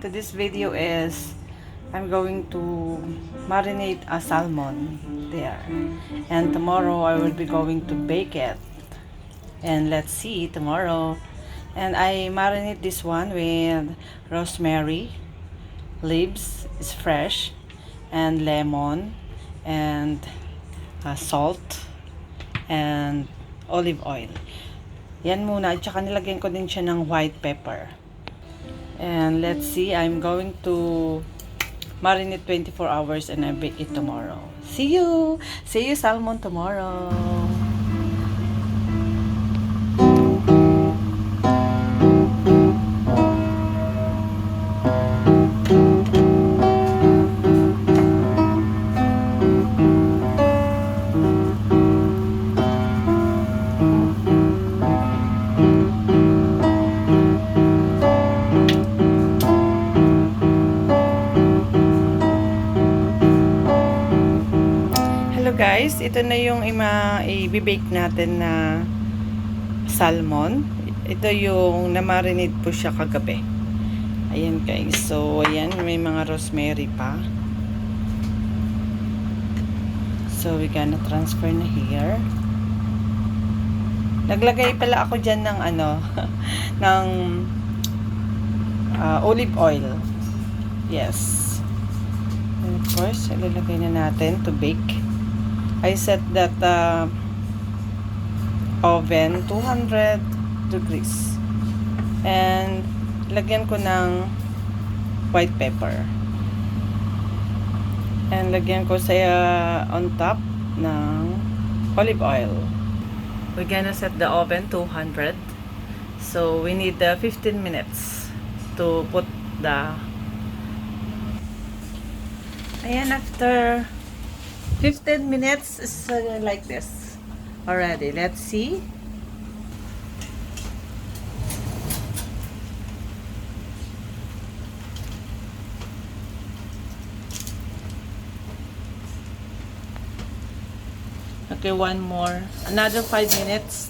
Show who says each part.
Speaker 1: Today's video is I'm going to marinate a salmon there, and tomorrow I will be going to bake it, and let's see tomorrow. And I marinate this one with rosemary leaves, is fresh, and lemon, and salt, and olive oil. Yan muna, at saka nilagyan ko din siya ng white pepper. And let's see, I'm going to marinate 24 hours and I bake it tomorrow. See you! See you salmon tomorrow! Guys, ito na yung i-bake natin na salmon. Ito yung na-marinate po siya kagabi. Ayan guys. So, ayan. May mga rosemary pa. So, we gonna transfer na here. Naglagay pala ako dyan ng ng olive oil. Yes. And of course, ilalagay na natin to bake. I set that oven 200 degrees and lagyan ko ng white pepper and lagyan ko sa on top ng olive oil. We're gonna set the oven 200, so we need 15 minutes to put the ayan. After 15 minutes is like this already. Let's see. Okay, one more. Another 5 minutes.